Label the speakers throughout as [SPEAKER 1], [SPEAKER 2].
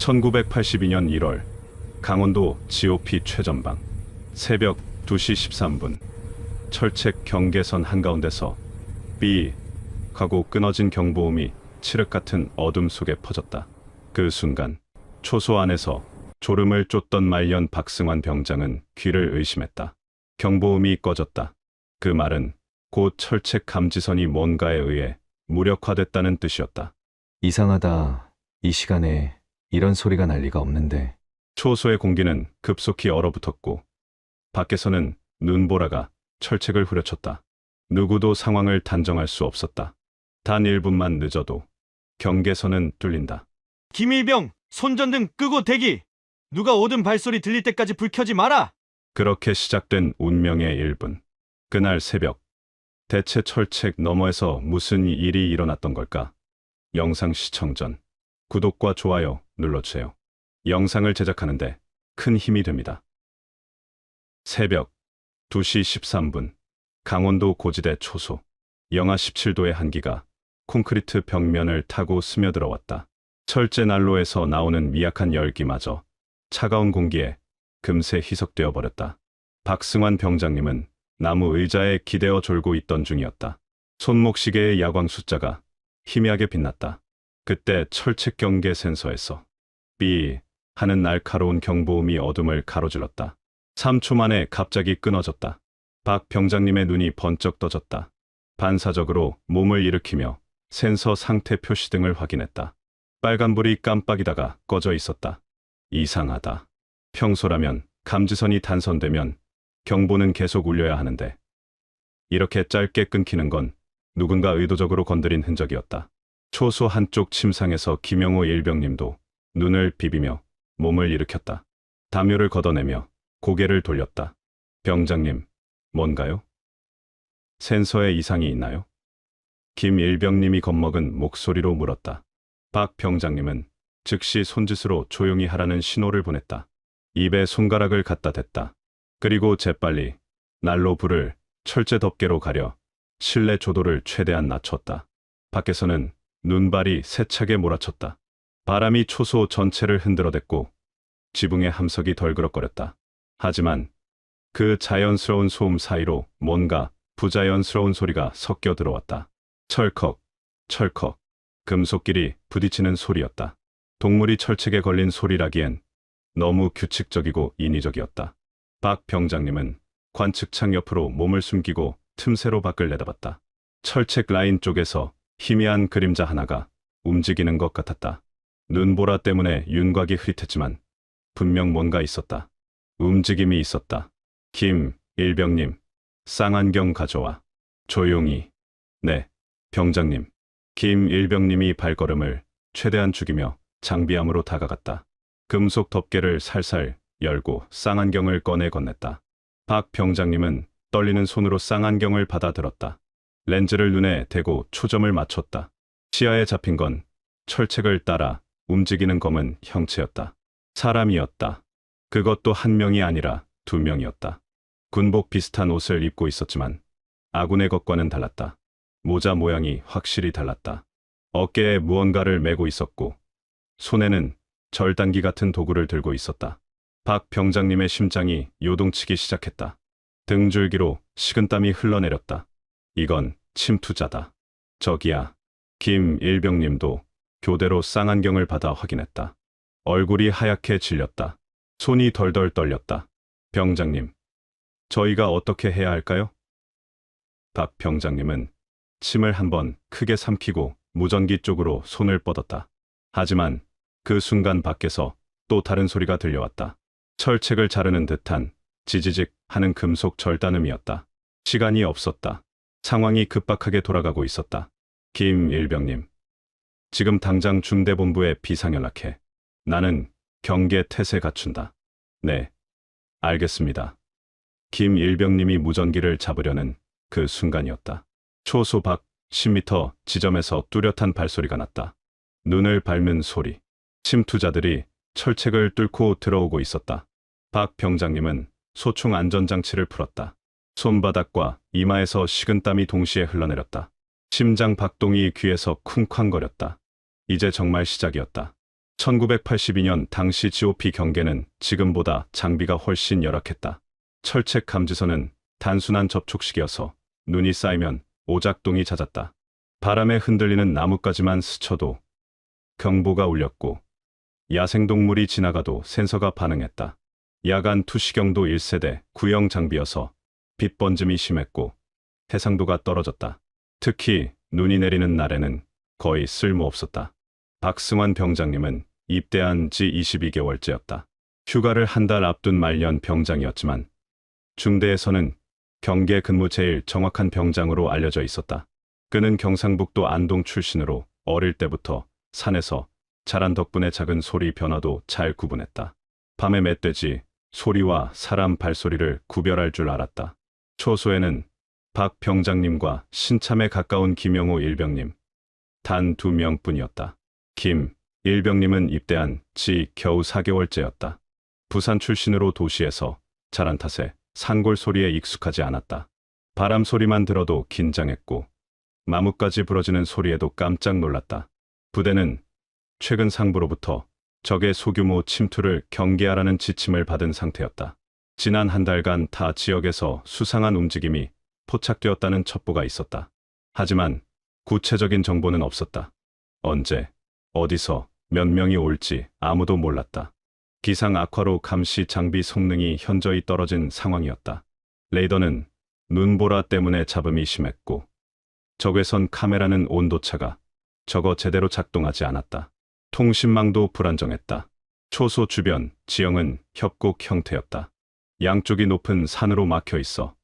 [SPEAKER 1] 1982년 1월 강원도 GOP 최전방 새벽 2시 13분 철책 경계선 한가운데서 삐 하고 끊어진 경보음이 칠흑 같은 어둠 속에 퍼졌다. 그 순간 초소 안에서 졸음을 쫓던 말년 박승환 병장은 귀를 의심했다. 경보음이 꺼졌다. 그 말은 곧 철책 감지선이 뭔가에 의해 무력화됐다는 뜻이었다.
[SPEAKER 2] 이상하다. 이 시간에 이런 소리가 날 리가 없는데.
[SPEAKER 1] 초소의 공기는 급속히 얼어붙었고 밖에서는 눈보라가 철책을 후려쳤다. 누구도 상황을 단정할 수 없었다. 단 1분만 늦어도 경계선은 뚫린다.
[SPEAKER 3] 김일병, 손전등 끄고 대기! 누가 오든 발소리 들릴 때까지 불 켜지 마라!
[SPEAKER 1] 그렇게 시작된 운명의 1분. 그날 새벽, 대체 철책 너머에서 무슨 일이 일어났던 걸까? 영상 시청 전 구독과 좋아요 눌러주세요. 영상을 제작하는데 큰 힘이 됩니다. 새벽 2시 13분 강원도 고지대 초소 영하 17도의 한기가 콘크리트 벽면을 타고 스며들어왔다. 철제 난로에서 나오는 미약한 열기마저 차가운 공기에 금세 희석되어 버렸다. 박승환 병장님은 나무 의자에 기대어 졸고 있던 중이었다. 손목시계의 야광 숫자가 희미하게 빛났다. 그때 철책 경계 센서에서 삐 하는 날카로운 경보음이 어둠을 가로질렀다. 3초 만에 갑자기 끊어졌다. 박 병장님의 눈이 번쩍 떠졌다. 반사적으로 몸을 일으키며 센서 상태 표시등을 확인했다. 빨간불이 깜빡이다가 꺼져 있었다. 이상하다. 평소라면 감지선이 단선되면 경보는 계속 울려야 하는데 이렇게 짧게 끊기는 건 누군가 의도적으로 건드린 흔적이었다. 초소 한쪽 침상에서 김영호 일병님도 눈을 비비며 몸을 일으켰다. 담요를 걷어내며 고개를 돌렸다. 병장님, 뭔가요? 센서에 이상이 있나요? 김 일병님이 겁먹은 목소리로 물었다. 박 병장님은 즉시 손짓으로 조용히 하라는 신호를 보냈다. 입에 손가락을 갖다 댔다. 그리고 재빨리 난로 불을 철제 덮개로 가려 실내 조도를 최대한 낮췄다. 밖에서는 눈발이 세차게 몰아쳤다. 바람이 초소 전체를 흔들어댔고 지붕의 함석이 덜그럭거렸다. 하지만 그 자연스러운 소음 사이로 뭔가 부자연스러운 소리가 섞여 들어왔다. 철컥, 철컥, 금속끼리 부딪히는 소리였다. 동물이 철책에 걸린 소리라기엔 너무 규칙적이고 인위적이었다. 박 병장님은 관측창 옆으로 몸을 숨기고 틈새로 밖을 내다봤다. 철책 라인 쪽에서 희미한 그림자 하나가 움직이는 것 같았다. 눈보라 때문에 윤곽이 흐릿했지만 분명 뭔가 있었다. 움직임이 있었다. 김 일병님, 쌍안경 가져와. 조용히. 네, 병장님. 김 일병님이 발걸음을 최대한 죽이며 장비함으로 다가갔다. 금속 덮개를 살살 열고 쌍안경을 꺼내 건넸다. 박 병장님은 떨리는 손으로 쌍안경을 받아들었다. 렌즈를 눈에 대고 초점을 맞췄다. 시야에 잡힌 건 철책을 따라 움직이는 검은 형체였다. 사람이었다. 그것도 한 명이 아니라 2명이었다. 군복 비슷한 옷을 입고 있었지만 아군의 것과는 달랐다. 모자 모양이 확실히 달랐다. 어깨에 무언가를 메고 있었고 손에는 절단기 같은 도구를 들고 있었다. 박 병장님의 심장이 요동치기 시작했다. 등줄기로 식은땀이 흘러내렸다. 이건 침투자다. 저기야. 김 일병님도 교대로 쌍안경을 받아 확인했다. 얼굴이 하얗게 질렸다. 손이 덜덜 떨렸다. 병장님, 저희가 어떻게 해야 할까요? 박 병장님은 침을 한번 크게 삼키고 무전기 쪽으로 손을 뻗었다. 하지만 그 순간 밖에서 또 다른 소리가 들려왔다. 철책을 자르는 듯한 지지직 하는 금속 절단음이었다. 시간이 없었다. 상황이 급박하게 돌아가고 있었다. 김 일병님, 지금 당장 중대본부에 비상연락해. 나는 경계 태세 갖춘다. 네, 알겠습니다. 김 일병님이 무전기를 잡으려는 그 순간이었다. 초소 밖 10m 지점에서 뚜렷한 발소리가 났다. 눈을 밟는 소리. 침투자들이 철책을 뚫고 들어오고 있었다. 박 병장님은 소총 안전장치를 풀었다. 손바닥과 이마에서 식은땀이 동시에 흘러내렸다. 심장 박동이 귀에서 쿵쾅거렸다. 이제 정말 시작이었다. 1982년 당시 GOP 경계는 지금보다 장비가 훨씬 열악했다. 철책 감지선은 단순한 접촉식이어서 눈이 쌓이면 오작동이 잦았다. 바람에 흔들리는 나뭇가지만 스쳐도 경보가 울렸고 야생동물이 지나가도 센서가 반응했다. 야간 투시경도 1세대 구형 장비여서 빛 번짐이 심했고 해상도가 떨어졌다. 특히 눈이 내리는 날에는 거의 쓸모없었다. 박승환 병장님은 입대한 지 22개월째였다. 휴가를 한 달 앞둔 말년 병장이었지만 중대에서는 경계 근무 제일 정확한 병장으로 알려져 있었다. 그는 경상북도 안동 출신으로 어릴 때부터 산에서 자란 덕분에 작은 소리 변화도 잘 구분했다. 밤의 멧돼지 소리와 사람 발소리를 구별할 줄 알았다. 초소에는 박 병장님과 신참에 가까운 김영호 일병님 단 2명뿐이었다. 김 일병님은 입대한 지 겨우 4개월째였다. 부산 출신으로 도시에서 자란 탓에 산골 소리에 익숙하지 않았다. 바람 소리만 들어도 긴장했고 마뭇가지 부러지는 소리에도 깜짝 놀랐다. 부대는 최근 상부로부터 적의 소규모 침투를 경계하라는 지침을 받은 상태였다. 지난 한 달간 타 지역에서 수상한 움직임이 포착되었다는 첩보가 있었다. 하지만 구체적인 정보는 없었다. 언제, 어디서, 몇 명이 올지 아무도 몰랐다. 기상 악화로 감시 장비 성능이 현저히 떨어진 상황이었다. 레이더는 눈보라 때문에 잡음이 심했고 적외선 카메라는 온도차가 적어 제대로 작동하지 않았다. 통신망도 불안정했다. 초소 주변 지형은 협곡 형태였다. 양쪽이 높은 산으로 막혀 있어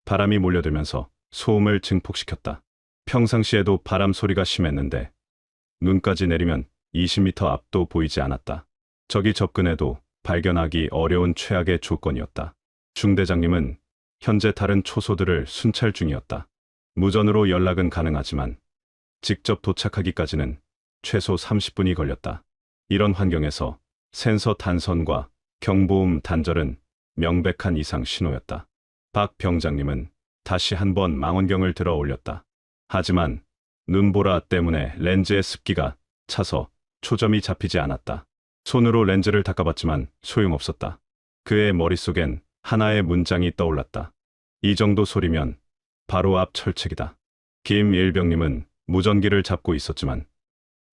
[SPEAKER 1] 바람이 몰려들면서 소음을 증폭시켰다. 평상시에도 바람 소리가 심했는데 눈까지 내리면 20m 앞도 보이지 않았다. 적이 접근해도 발견하기 어려운 최악의 조건이었다. 중대장님은 현재 다른 초소들을 순찰 중이었다. 무전으로 연락은 가능하지만 직접 도착하기까지는 최소 30분이 걸렸다. 이런 환경에서 센서 단선과 경보음 단절은 명백한 이상 신호였다. 박 병장님은 다시 한번 망원경을 들어 올렸다. 하지만 눈보라 때문에 렌즈의 습기가 차서 초점이 잡히지 않았다. 손으로 렌즈를 닦아봤지만 소용없었다. 그의 머릿속엔 하나의 문장이 떠올랐다. 이 정도 소리면 바로 앞 철책이다. 김 일병님은 무전기를 잡고 있었지만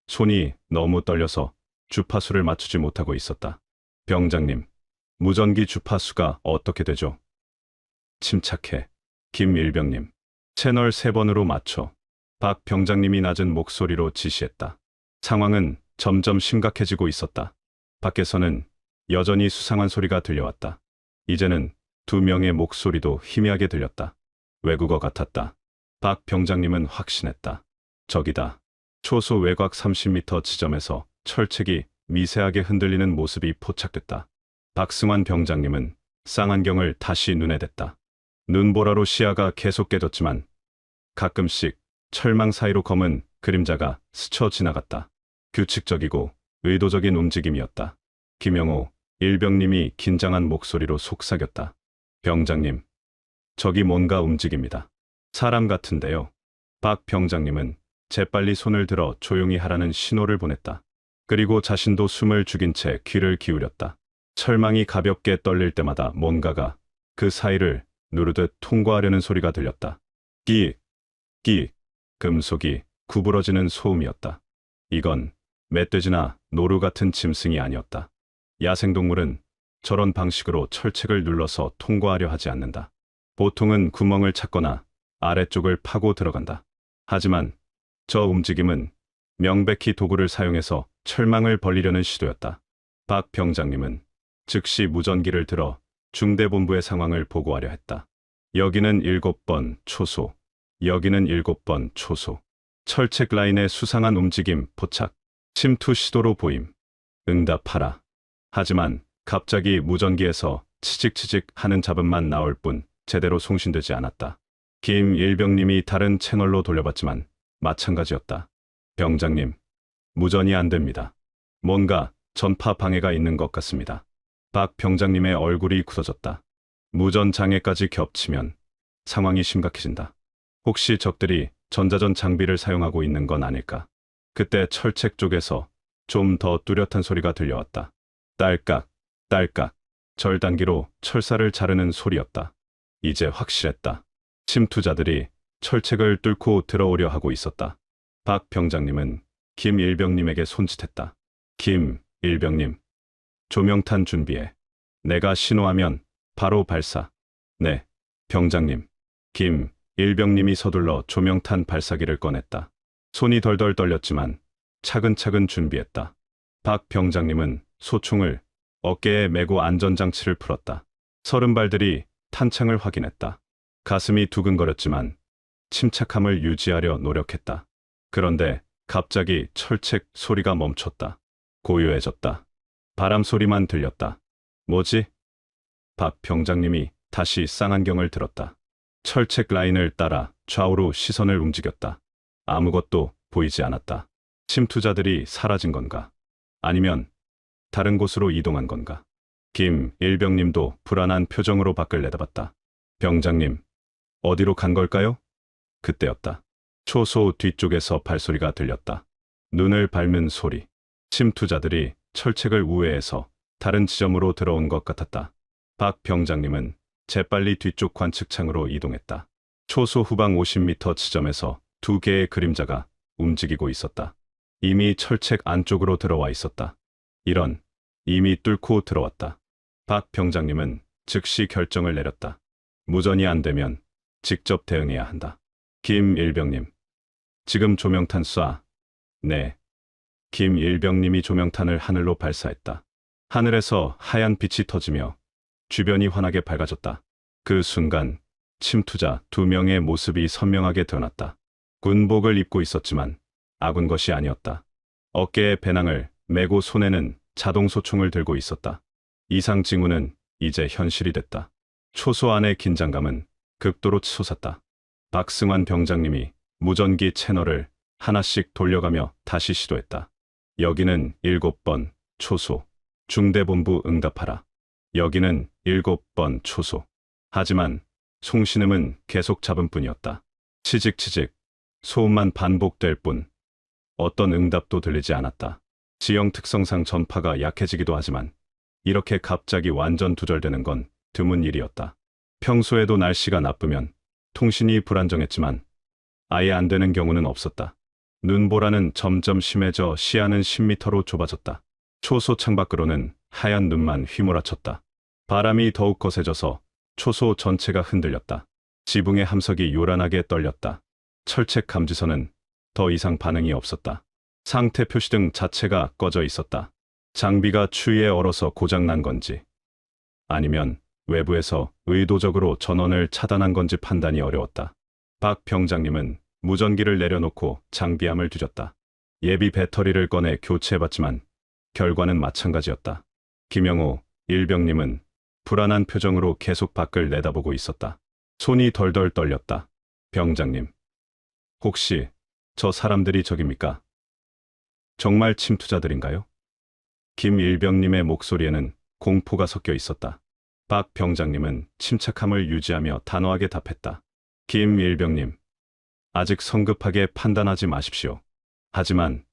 [SPEAKER 1] 손이 너무 떨려서 주파수를 맞추지 못하고 있었다. 병장님, 무전기 주파수가 어떻게 되죠? 침착해. 김 일병님. 채널 3번으로 맞춰. 박 병장님이 낮은 목소리로 지시했다. 상황은 점점 심각해지고 있었다. 밖에서는 여전히 수상한 소리가 들려왔다. 이제는 2명의 목소리도 희미하게 들렸다. 외국어 같았다. 박 병장님은 확신했다. 적이다. 초소 외곽 30m 지점에서 철책이 미세하게 흔들리는 모습이 포착됐다. 박승환 병장님은 쌍안경을 다시 눈에 댔다. 눈보라로 시야가 계속 깨졌지만 가끔씩 철망 사이로 검은 그림자가 스쳐 지나갔다. 규칙적이고 의도적인 움직임이었다. 김영호 일병님이 긴장한 목소리로 속삭였다. 병장님, 적이 뭔가 움직입니다. 사람 같은데요. 박 병장님은 재빨리 손을 들어 조용히 하라는 신호를 보냈다. 그리고 자신도 숨을 죽인 채 귀를 기울였다. 철망이 가볍게 떨릴 때마다 뭔가가 그 사이를 누르듯 통과하려는 소리가 들렸다. 끼, 금속이 구부러지는 소음이었다. 이건 멧돼지나 노루 같은 짐승이 아니었다. 야생동물은 저런 방식으로 철책을 눌러서 통과하려 하지 않는다. 보통은 구멍을 찾거나 아래쪽을 파고 들어간다. 하지만 저 움직임은 명백히 도구를 사용해서 철망을 벌리려는 시도였다. 박 병장님은 즉시 무전기를 들어 중대본부의 상황을 보고하려 했다. 여기는 7번 초소, 여기는 7번 초소. 철책 라인의 수상한 움직임 포착, 침투 시도로 보임. 응답하라. 하지만 갑자기 무전기에서 치직치직 하는 잡음만 나올 뿐 제대로 송신되지 않았다. 김 일병님이 다른 채널로 돌려봤지만 마찬가지였다. 병장님, 무전이 안 됩니다. 뭔가 전파 방해가 있는 것 같습니다. 박 병장님의 얼굴이 굳어졌다. 무전 장애까지 겹치면 상황이 심각해진다. 혹시 적들이 전자전 장비를 사용하고 있는 건 아닐까? 그때 철책 쪽에서 좀 더 뚜렷한 소리가 들려왔다. 딸깍, 딸깍. 절단기로 철사를 자르는 소리였다. 이제 확실했다. 침투자들이 철책을 뚫고 들어오려 하고 있었다. 박 병장님은 김 일병님에게 손짓했다. 김 일병님, 조명탄 준비해. 내가 신호하면 바로 발사. 네, 병장님. 김 일병님이 서둘러 조명탄 발사기를 꺼냈다. 손이 덜덜 떨렸지만 차근차근 준비했다. 박 병장님은 소총을 어깨에 메고 안전장치를 풀었다. 30발들이 탄창을 확인했다. 가슴이 두근거렸지만 침착함을 유지하려 노력했다. 그런데 갑자기 철책 소리가 멈췄다. 고요해졌다. 바람 소리만 들렸다. 뭐지? 박 병장님이 다시 쌍안경을 들었다. 철책 라인을 따라 좌우로 시선을 움직였다. 아무것도 보이지 않았다. 침투자들이 사라진 건가? 아니면 다른 곳으로 이동한 건가? 김 일병님도 불안한 표정으로 밖을 내다봤다. 병장님, 어디로 간 걸까요? 그때였다. 초소 뒤쪽에서 발소리가 들렸다. 눈을 밟는 소리. 침투자들이 철책을 우회해서 다른 지점으로 들어온 것 같았다. 박 병장님은 재빨리 뒤쪽 관측창으로 이동했다. 초소 후방 50m 지점에서 두 개의 그림자가 움직이고 있었다. 이미 철책 안쪽으로 들어와 있었다. 이미 뚫고 들어왔다. 박 병장님은 즉시 결정을 내렸다. 무전이 안 되면 직접 대응해야 한다. 김 일병님, 지금 조명탄 쏴. 네. 김 일병님이 조명탄을 하늘로 발사했다. 하늘에서 하얀 빛이 터지며 주변이 환하게 밝아졌다. 그 순간 침투자 2명의 모습이 선명하게 드러났다. 군복을 입고 있었지만 아군 것이 아니었다. 어깨에 배낭을 메고 손에는 자동소총을 들고 있었다. 이상 징후는 이제 현실이 됐다. 초소 안의 긴장감은 극도로 치솟았다. 박승환 병장님이 무전기 채널을 하나씩 돌려가며 다시 시도했다. 여기는 7번 초소. 중대본부 응답하라. 여기는 7번 초소. 하지만 송신음은 계속 잡음 뿐이었다. 치직치직, 소음만 반복될 뿐 어떤 응답도 들리지 않았다. 지형 특성상 전파가 약해지기도 하지만 이렇게 갑자기 완전 두절되는 건 드문 일이었다. 평소에도 날씨가 나쁘면 통신이 불안정했지만 아예 안 되는 경우는 없었다. 눈보라는 점점 심해져 시야는 10m로 좁아졌다. 초소 창밖으로는 하얀 눈만 휘몰아쳤다. 바람이 더욱 거세져서 초소 전체가 흔들렸다. 지붕의 함석이 요란하게 떨렸다. 철책 감지선은 더 이상 반응이 없었다. 상태 표시등 자체가 꺼져 있었다. 장비가 추위에 얼어서 고장난 건지 아니면 외부에서 의도적으로 전원을 차단한 건지 판단이 어려웠다. 박 병장님은 무전기를 내려놓고 장비함을 뒤졌다. 예비 배터리를 꺼내 교체해봤지만 결과는 마찬가지였다. 김영호 일병님은 불안한 표정으로 계속 밖을 내다보고 있었다. 손이 덜덜 떨렸다. 병장님, 혹시 저 사람들이 적입니까? 정말 침투자들인가요? 김 일병님의 목소리에는 공포가 섞여 있었다. 박 병장님은 침착함을 유지하며 단호하게 답했다. 김 일병님, 아직 성급하게 판단하지 마십시오. 하지만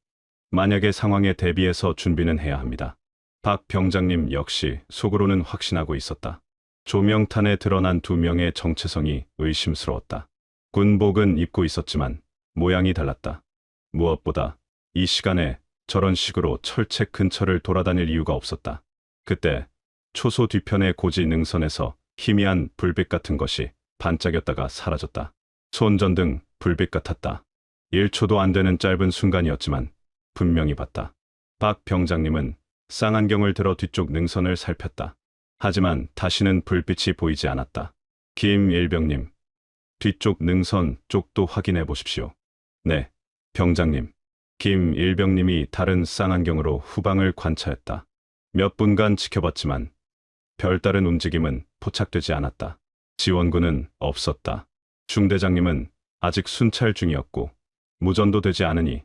[SPEAKER 1] 만약의 상황에 대비해서 준비는 해야 합니다. 박 병장님 역시 속으로는 확신하고 있었다. 조명탄에 드러난 2명의 정체성이 의심스러웠다. 군복은 입고 있었지만 모양이 달랐다. 무엇보다 이 시간에 저런 식으로 철책 근처를 돌아다닐 이유가 없었다. 그때 초소 뒤편의 고지 능선에서 희미한 불빛 같은 것이 반짝였다가 사라졌다. 손전등 불빛 같았다. 1초도 안 되는 짧은 순간이었지만 분명히 봤다. 박 병장님은 쌍안경을 들어 뒤쪽 능선을 살폈다. 하지만 다시는 불빛이 보이지 않았다. 김 일병님, 뒤쪽 능선 쪽도 확인해 보십시오. 네, 병장님. 김 일병님이 다른 쌍안경으로 후방을 관찰했다. 몇 분간 지켜봤지만 별다른 움직임은 포착되지 않았다. 지원군은 없었다. 중대장님은 아직 순찰 중이었고 무전도 되지 않으니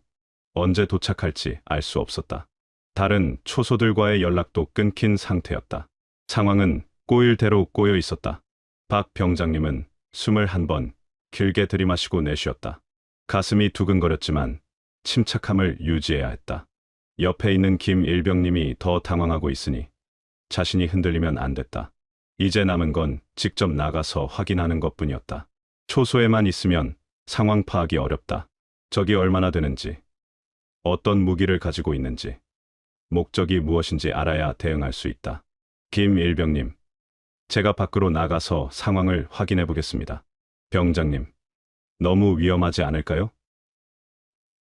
[SPEAKER 1] 언제 도착할지 알 수 없었다. 다른 초소들과의 연락도 끊긴 상태였다. 상황은 꼬일 대로 꼬여 있었다. 박 병장님은 숨을 한 번 길게 들이마시고 내쉬었다. 가슴이 두근거렸지만 침착함을 유지해야 했다. 옆에 있는 김일병님이 더 당황하고 있으니 자신이 흔들리면 안 됐다. 이제 남은 건 직접 나가서 확인하는 것뿐이었다. 초소에만 있으면 상황 파악이 어렵다. 적이 얼마나 되는지, 어떤 무기를 가지고 있는지, 목적이 무엇인지 알아야 대응할 수 있다. 김일병님, 제가 밖으로 나가서 상황을 확인해 보겠습니다. 병장님, 너무 위험하지 않을까요?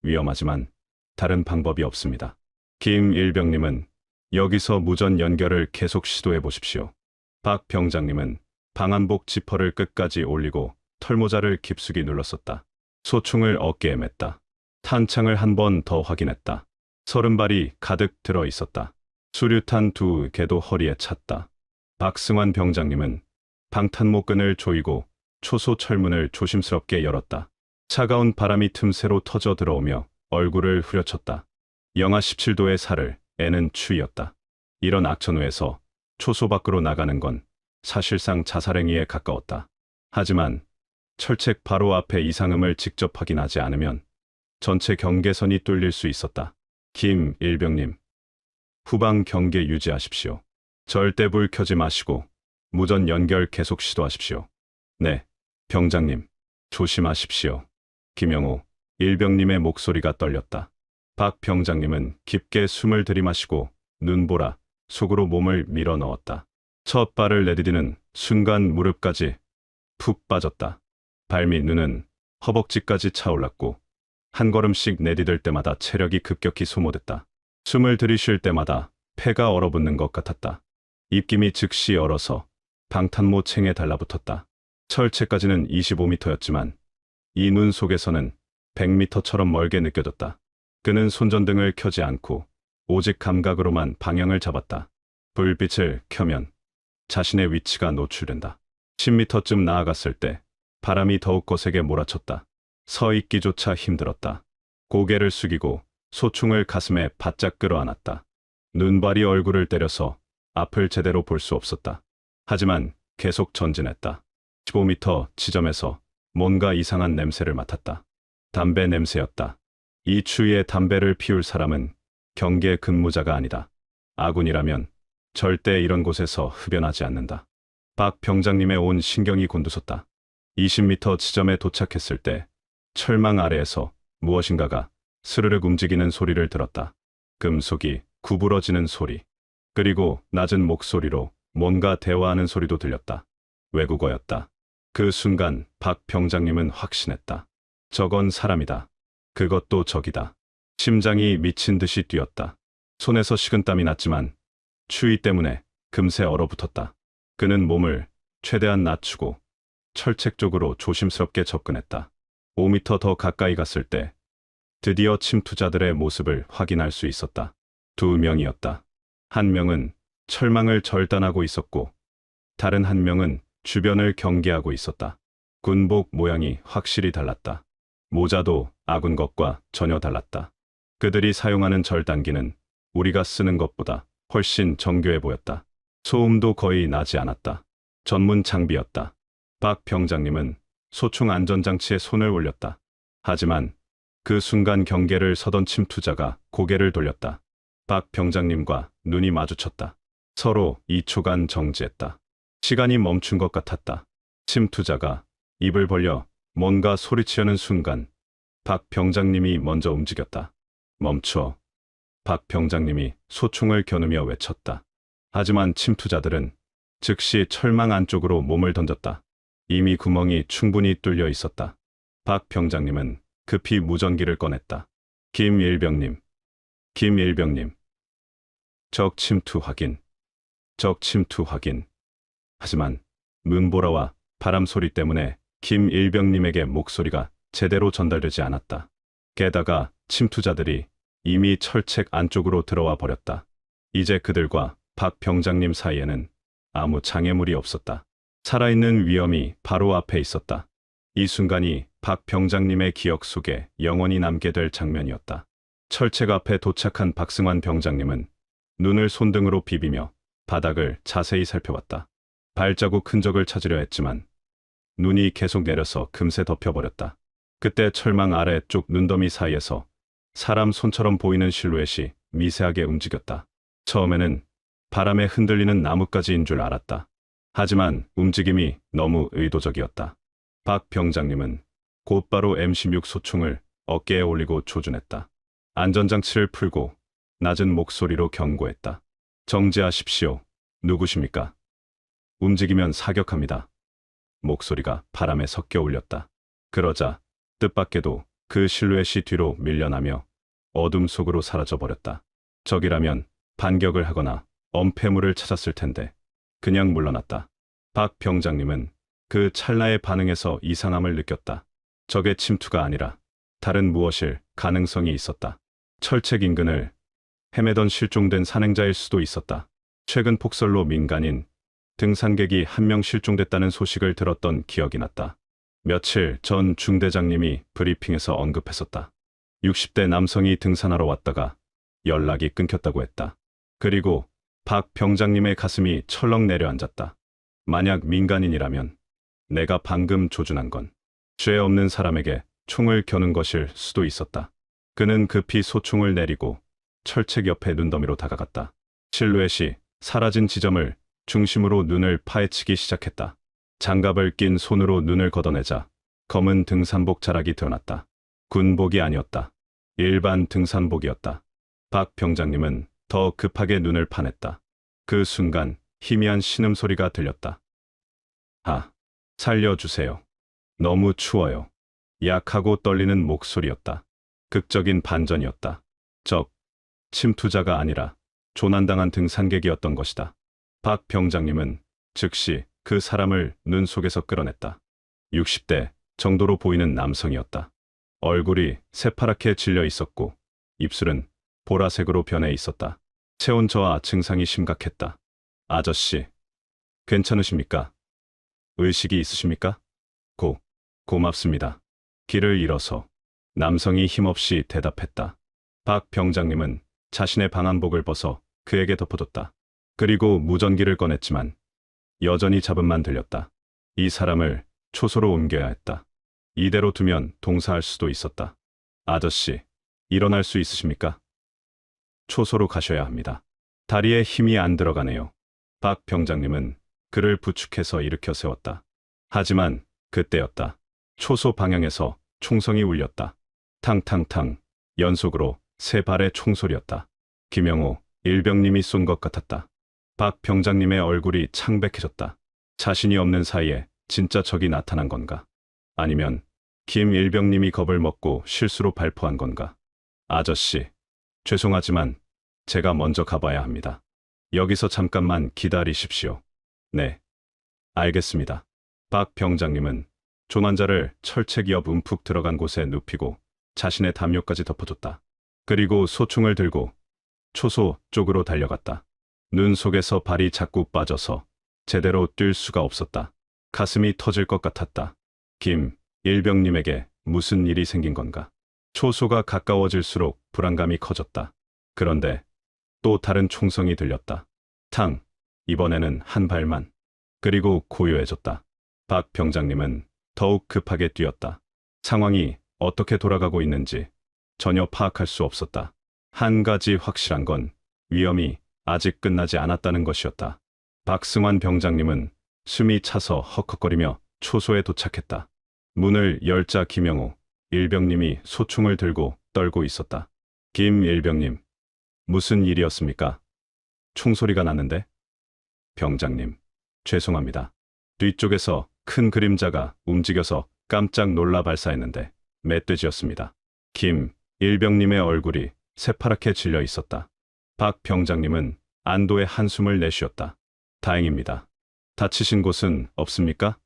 [SPEAKER 1] 위험하지만 다른 방법이 없습니다. 김일병님은 여기서 무전 연결을 계속 시도해 보십시오. 박 병장님은 방한복 지퍼를 끝까지 올리고 털모자를 깊숙이 눌렀었다. 소총을 어깨에 맸다. 탄창을 한 번 더 확인했다. 30발이 가득 들어 있었다. 수류탄 2개도 허리에 찼다. 박승환 병장님은 방탄모 끈을 조이고 초소 철문을 조심스럽게 열었다. 차가운 바람이 틈새로 터져 들어오며 얼굴을 후려쳤다. 영하 17도의 살을 애는 추위였다. 이런 악천후에서 초소 밖으로 나가는 건 사실상 자살행위에 가까웠다. 하지만 철책 바로 앞에 이상음을 직접 확인하지 않으면 전체 경계선이 뚫릴 수 있었다. 김일병님, 후방 경계 유지하십시오. 절대 불 켜지 마시고 무전 연결 계속 시도하십시오. 네, 병장님, 조심하십시오. 김영호, 일병님의 목소리가 떨렸다. 박 병장님은 깊게 숨을 들이마시고 눈보라 속으로 몸을 밀어 넣었다. 첫 발을 내디디는 순간 무릎까지 푹 빠졌다. 발 및 눈은 허벅지까지 차올랐고 한 걸음씩 내디딜 때마다 체력이 급격히 소모됐다. 숨을 들이쉴 때마다 폐가 얼어붙는 것 같았다. 입김이 즉시 얼어서 방탄모 챙에 달라붙었다. 철체까지는 25m였지만 이 눈 속에서는 100m처럼 멀게 느껴졌다. 그는 손전등을 켜지 않고 오직 감각으로만 방향을 잡았다. 불빛을 켜면 자신의 위치가 노출된다. 10m쯤 나아갔을 때 바람이 더욱 거세게 몰아쳤다. 서 있기조차 힘들었다. 고개를 숙이고 소총을 가슴에 바짝 끌어안았다. 눈발이 얼굴을 때려서 앞을 제대로 볼 수 없었다. 하지만 계속 전진했다. 15m 지점에서 뭔가 이상한 냄새를 맡았다. 담배 냄새였다. 이 추위에 담배를 피울 사람은 경계 근무자가 아니다. 아군이라면 절대 이런 곳에서 흡연하지 않는다. 박 병장님의 온 신경이 곤두섰다. 20m 지점에 도착했을 때 철망 아래에서 무엇인가가 스르륵 움직이는 소리를 들었다. 금속이 구부러지는 소리, 그리고 낮은 목소리로 뭔가 대화하는 소리도 들렸다. 외국어였다. 그 순간 박 병장님은 확신했다. 저건 사람이다. 그것도 적이다. 심장이 미친 듯이 뛰었다. 손에서 식은땀이 났지만 추위 때문에 금세 얼어붙었다. 그는 몸을 최대한 낮추고 철책 쪽으로 조심스럽게 접근했다. 5m 더 가까이 갔을 때 드디어 침투자들의 모습을 확인할 수 있었다. 2명이었다. 한 명은 철망을 절단하고 있었고 다른 한 명은 주변을 경계하고 있었다. 군복 모양이 확실히 달랐다. 모자도 아군 것과 전혀 달랐다. 그들이 사용하는 절단기는 우리가 쓰는 것보다 훨씬 정교해 보였다. 소음도 거의 나지 않았다. 전문 장비였다. 박 병장님은 소총 안전장치에 손을 올렸다. 하지만 그 순간 경계를 서던 침투자가 고개를 돌렸다. 박 병장님과 눈이 마주쳤다. 서로 2초간 정지했다. 시간이 멈춘 것 같았다. 침투자가 입을 벌려 뭔가 소리치려는 순간 박 병장님이 먼저 움직였다. 멈춰. 박 병장님이 소총을 겨누며 외쳤다. 하지만 침투자들은 즉시 철망 안쪽으로 몸을 던졌다. 이미 구멍이 충분히 뚫려 있었다. 박 병장님은 급히 무전기를 꺼냈다. 김일병님. 적 침투 확인. 적 침투 확인. 하지만 문보라와 바람 소리 때문에 김일병님에게 목소리가 제대로 전달되지 않았다. 게다가 침투자들이 이미 철책 안쪽으로 들어와 버렸다. 이제 그들과 박 병장님 사이에는 아무 장애물이 없었다. 살아있는 위험이 바로 앞에 있었다. 이 순간이 박 병장님의 기억 속에 영원히 남게 될 장면이었다. 철책 앞에 도착한 박승환 병장님은 눈을 손등으로 비비며 바닥을 자세히 살펴봤다. 발자국 흔적을 찾으려 했지만 눈이 계속 내려서 금세 덮여버렸다. 그때 철망 아래쪽 눈더미 사이에서 사람 손처럼 보이는 실루엣이 미세하게 움직였다. 처음에는 바람에 흔들리는 나뭇가지인 줄 알았다. 하지만 움직임이 너무 의도적이었다. 박 병장님은 곧바로 M16 소총을 어깨에 올리고 조준했다. 안전장치를 풀고 낮은 목소리로 경고했다. 정지하십시오. 누구십니까? 움직이면 사격합니다. 목소리가 바람에 섞여 울렸다. 그러자 뜻밖에도 그 실루엣이 뒤로 밀려나며 어둠 속으로 사라져버렸다. 적이라면 반격을 하거나 엄폐물을 찾았을 텐데 그냥 물러났다. 박 병장님은 그 찰나의 반응에서 이상함을 느꼈다. 적의 침투가 아니라 다른 무엇일 가능성이 있었다. 철책 인근을 헤매던 실종된 산행자일 수도 있었다. 최근 폭설로 민간인 등산객이 한 명 실종됐다는 소식을 들었던 기억이 났다. 며칠 전 중대장님이 브리핑에서 언급했었다. 60대 남성이 등산하러 왔다가 연락이 끊겼다고 했다. 그리고 박 병장님의 가슴이 철렁 내려앉았다. 만약 민간인이라면 내가 방금 조준한 건 죄 없는 사람에게 총을 겨눈 것일 수도 있었다. 그는 급히 소총을 내리고 철책 옆에 눈더미로 다가갔다. 실루엣이 사라진 지점을 중심으로 눈을 파헤치기 시작했다. 장갑을 낀 손으로 눈을 걷어내자 검은 등산복 자락이 드러났다. 군복이 아니었다. 일반 등산복이었다. 박 병장님은 더 급하게 눈을 파냈다. 그 순간 희미한 신음소리가 들렸다. 아, 살려주세요. 너무 추워요. 약하고 떨리는 목소리였다. 극적인 반전이었다. 적, 침투자가 아니라 조난당한 등산객이었던 것이다. 박 병장님은 즉시 그 사람을 눈 속에서 끌어냈다. 60대 정도로 보이는 남성이었다. 얼굴이 새파랗게 질려 있었고 입술은 보라색으로 변해 있었다. 체온 저하 증상이 심각했다. 아저씨, 괜찮으십니까? 의식이 있으십니까? 고맙습니다. 길을 잃어서 남성이 힘없이 대답했다. 박 병장님은 자신의 방한복을 벗어 그에게 덮어줬다. 그리고 무전기를 꺼냈지만 여전히 잡음만 들렸다. 이 사람을 초소로 옮겨야 했다. 이대로 두면 동사할 수도 있었다. 아저씨, 일어날 수 있으십니까? 초소로 가셔야 합니다. 다리에 힘이 안 들어가네요. 박 병장님은 그를 부축해서 일으켜 세웠다. 하지만 그때였다. 초소 방향에서 총성이 울렸다. 탕탕탕, 연속으로 3발의 총소리였다. 김영호 일병님이 쏜 것 같았다. 박 병장님의 얼굴이 창백해졌다. 자신이 없는 사이에 진짜 적이 나타난 건가? 아니면 김 일병님이 겁을 먹고 실수로 발포한 건가? 아저씨, 죄송하지만 제가 먼저 가봐야 합니다. 여기서 잠깐만 기다리십시오. 네, 알겠습니다. 박 병장님은 조난자를 철책 옆 움푹 들어간 곳에 눕히고 자신의 담요까지 덮어줬다. 그리고 소총을 들고 초소 쪽으로 달려갔다. 눈 속에서 발이 자꾸 빠져서 제대로 뛸 수가 없었다. 가슴이 터질 것 같았다. 김 일병님에게 무슨 일이 생긴 건가? 초소가 가까워질수록 불안감이 커졌다. 그런데 또 다른 총성이 들렸다. 탕, 이번에는 한 발만. 그리고 고요해졌다. 박 병장님은 더욱 급하게 뛰었다. 상황이 어떻게 돌아가고 있는지 전혀 파악할 수 없었다. 한 가지 확실한 건 위험이 아직 끝나지 않았다는 것이었다. 박승환 병장님은 숨이 차서 헉헉거리며 초소에 도착했다. 문을 열자 김영호 일병님이 소총을 들고 떨고 있었다. 김 일병님, 무슨 일이었습니까? 총소리가 났는데? 병장님, 죄송합니다. 뒤쪽에서 큰 그림자가 움직여서 깜짝 놀라 발사했는데 멧돼지였습니다. 김 일병님의 얼굴이 새파랗게 질려 있었다. 박 병장님은 안도의 한숨을 내쉬었다. 다행입니다. 다치신 곳은 없습니까?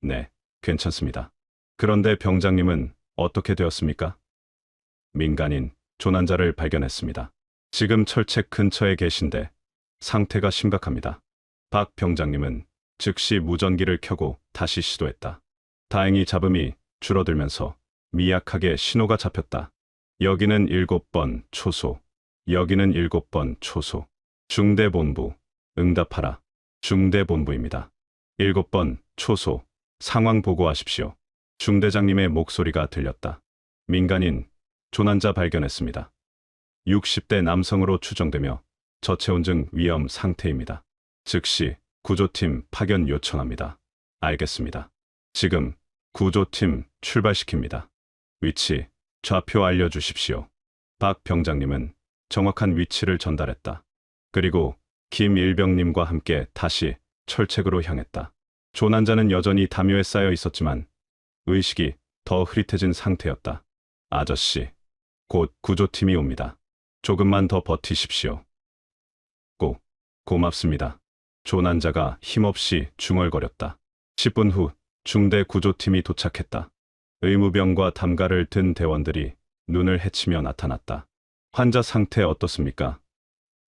[SPEAKER 1] 네, 괜찮습니다. 그런데 병장님은 어떻게 되었습니까? 민간인 조난자를 발견했습니다. 지금 철책 근처에 계신데 상태가 심각합니다. 박 병장님은 즉시 무전기를 켜고 다시 시도했다. 다행히 잡음이 줄어들면서 미약하게 신호가 잡혔다. 여기는 7번 초소. 여기는 7번 초소. 중대본부. 응답하라. 중대본부입니다. 7번 초소. 상황 보고하십시오. 중대장님의 목소리가 들렸다. 민간인 조난자 발견했습니다. 60대 남성으로 추정되며 저체온증 위험 상태입니다. 즉시 구조팀 파견 요청합니다. 알겠습니다. 지금 구조팀 출발시킵니다. 위치, 좌표 알려주십시오. 박 병장님은 정확한 위치를 전달했다. 그리고 김일병님과 함께 다시 철책으로 향했다. 조난자는 여전히 담요에 쌓여 있었지만 의식이 더 흐릿해진 상태였다. 아저씨, 곧 구조팀이 옵니다. 조금만 더 버티십시오. 고맙습니다. 조난자가 힘없이 중얼거렸다. 10분 후 중대 구조팀이 도착했다. 의무병과 담가를 든 대원들이 눈을 헤치며 나타났다. 환자 상태 어떻습니까?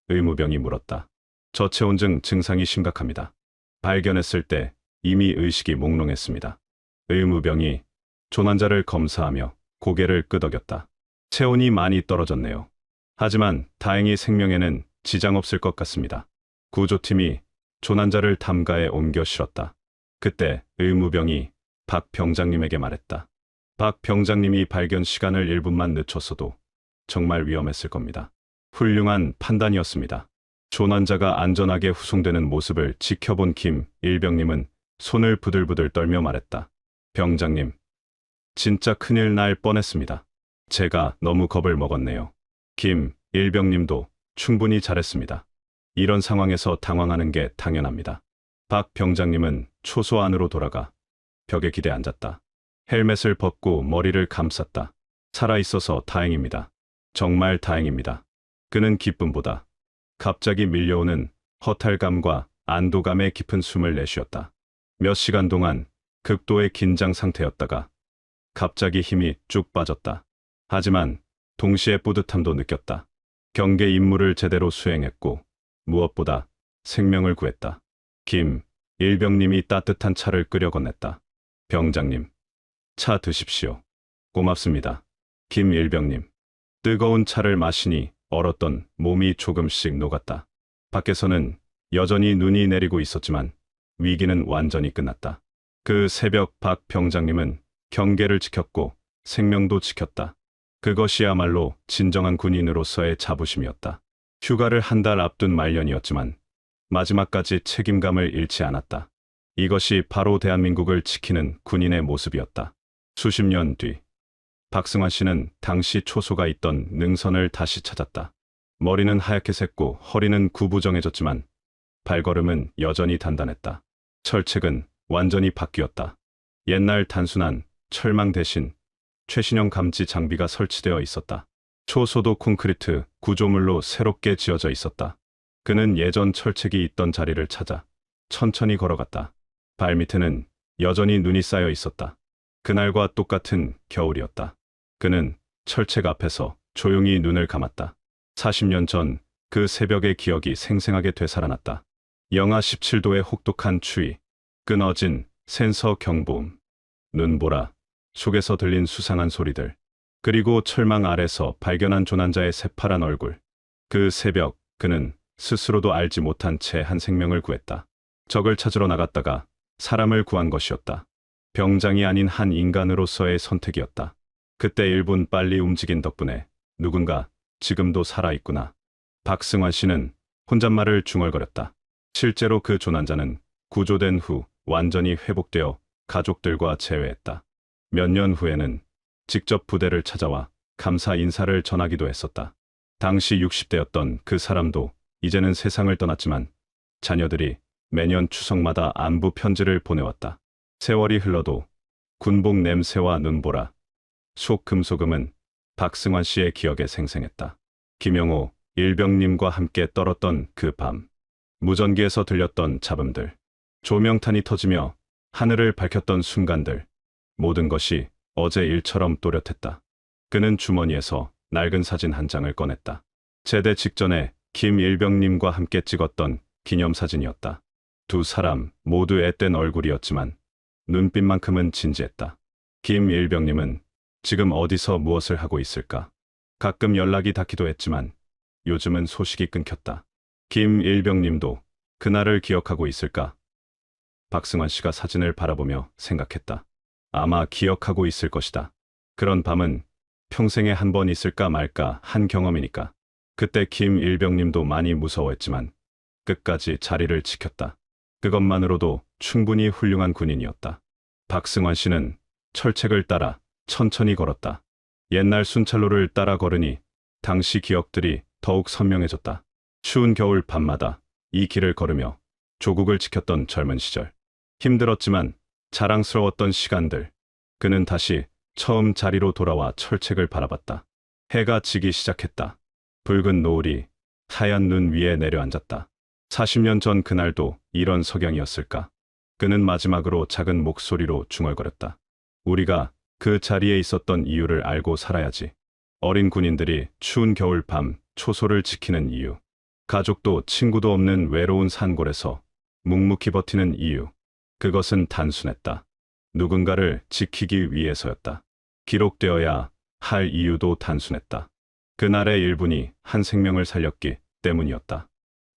[SPEAKER 1] 의무병이 물었다. 저체온증 증상이 심각합니다. 발견했을 때 이미 의식이 몽롱했습니다. 의무병이 조난자를 검사하며 고개를 끄덕였다. 체온이 많이 떨어졌네요. 하지만 다행히 생명에는 지장 없을 것 같습니다. 구조팀이 조난자를 담가에 옮겨 실었다. 그때 의무병이 박 병장님에게 말했다. 박 병장님이 발견 시간을 1분만 늦췄어도 정말 위험했을 겁니다. 훌륭한 판단이었습니다. 조난자가 안전하게 후송되는 모습을 지켜본 김 일병님은 손을 부들부들 떨며 말했다. 병장님, 진짜 큰일 날 뻔했습니다. 제가 너무 겁을 먹었네요. 김 일병님도 충분히 잘했습니다. 이런 상황에서 당황하는 게 당연합니다. 박 병장님은 초소 안으로 돌아가 벽에 기대 앉았다. 헬멧을 벗고 머리를 감쌌다. 살아있어서 다행입니다. 정말 다행입니다. 그는 기쁨보다 갑자기 밀려오는 허탈감과 안도감에 깊은 숨을 내쉬었다. 몇 시간 동안 극도의 긴장 상태였다가 갑자기 힘이 쭉 빠졌다. 하지만 동시에 뿌듯함도 느꼈다. 경계 임무를 제대로 수행했고 무엇보다 생명을 구했다. 김 일병님이 따뜻한 차를 끓여 건넸다. 병장님, 차 드십시오. 고맙습니다. 김 일병님. 뜨거운 차를 마시니 얼었던 몸이 조금씩 녹았다. 밖에서는 여전히 눈이 내리고 있었지만 위기는 완전히 끝났다. 그 새벽 박 병장님은 경계를 지켰고 생명도 지켰다. 그것이야말로 진정한 군인으로서의 자부심이었다. 휴가를 한 달 앞둔 말년이었지만 마지막까지 책임감을 잃지 않았다. 이것이 바로 대한민국을 지키는 군인의 모습이었다. 수십 년 뒤, 박승환 씨는 당시 초소가 있던 능선을 다시 찾았다. 머리는 하얗게 샜고 허리는 구부정해졌지만 발걸음은 여전히 단단했다. 철책은 완전히 바뀌었다. 옛날 단순한 철망 대신 최신형 감지 장비가 설치되어 있었다. 초소도 콘크리트 구조물로 새롭게 지어져 있었다. 그는 예전 철책이 있던 자리를 찾아 천천히 걸어갔다. 발밑에는 여전히 눈이 쌓여 있었다. 그날과 똑같은 겨울이었다. 그는 철책 앞에서 조용히 눈을 감았다. 40년 전 그 새벽의 기억이 생생하게 되살아났다. 영하 17도의 혹독한 추위, 끊어진 센서 경보음, 눈보라, 속에서 들린 수상한 소리들, 그리고 철망 아래서 발견한 조난자의 새파란 얼굴. 그 새벽 그는 스스로도 알지 못한 채 한 생명을 구했다. 적을 찾으러 나갔다가 사람을 구한 것이었다. 병장이 아닌 한 인간으로서의 선택이었다. 그때 1분 빨리 움직인 덕분에 누군가 지금도 살아있구나. 박승환 씨는 혼잣말을 중얼거렸다. 실제로 그 조난자는 구조된 후 완전히 회복되어 가족들과 재회했다. 몇 년 후에는 직접 부대를 찾아와 감사 인사를 전하기도 했었다. 당시 60대였던 그 사람도 이제는 세상을 떠났지만 자녀들이 매년 추석마다 안부 편지를 보내왔다. 세월이 흘러도 군복 냄새와 눈보라, 속 금속음은 박승환 씨의 기억에 생생했다. 김영호 일병님과 함께 떨었던 그 밤, 무전기에서 들렸던 잡음들, 조명탄이 터지며 하늘을 밝혔던 순간들, 모든 것이 어제 일처럼 또렷했다. 그는 주머니에서 낡은 사진 한 장을 꺼냈다. 제대 직전에 김 일병님과 함께 찍었던 기념사진이었다. 두 사람 모두 앳된 얼굴이었지만 눈빛만큼은 진지했다. 김 일병님은 지금 어디서 무엇을 하고 있을까? 가끔 연락이 닿기도 했지만 요즘은 소식이 끊겼다. 김 일병님도 그날을 기억하고 있을까? 박승환 씨가 사진을 바라보며 생각했다. 아마 기억하고 있을 것이다. 그런 밤은 평생에 한 번 있을까 말까 한 경험이니까. 그때 김일병님도 많이 무서워했지만 끝까지 자리를 지켰다. 그것만으로도 충분히 훌륭한 군인이었다. 박승환 씨는 철책을 따라 천천히 걸었다. 옛날 순찰로를 따라 걸으니 당시 기억들이 더욱 선명해졌다. 추운 겨울 밤마다 이 길을 걸으며 조국을 지켰던 젊은 시절. 힘들었지만 자랑스러웠던 시간들. 그는 다시 처음 자리로 돌아와 철책을 바라봤다. 해가 지기 시작했다. 붉은 노을이 하얀 눈 위에 내려앉았다. 40년 전 그날도 이런 석양이었을까? 그는 마지막으로 작은 목소리로 중얼거렸다. 우리가 그 자리에 있었던 이유를 알고 살아야지. 어린 군인들이 추운 겨울 밤 초소를 지키는 이유. 가족도 친구도 없는 외로운 산골에서 묵묵히 버티는 이유. 그것은 단순했다. 누군가를 지키기 위해서였다. 기록되어야 할 이유도 단순했다. 그날의 1분이 한 생명을 살렸기 때문이었다.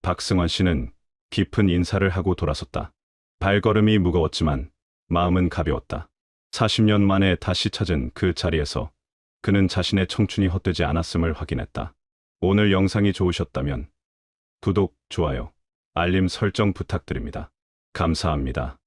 [SPEAKER 1] 박승환 씨는 깊은 인사를 하고 돌아섰다. 발걸음이 무거웠지만 마음은 가벼웠다. 40년 만에 다시 찾은 그 자리에서 그는 자신의 청춘이 헛되지 않았음을 확인했다. 오늘 영상이 좋으셨다면 구독, 좋아요, 알림 설정 부탁드립니다. 감사합니다.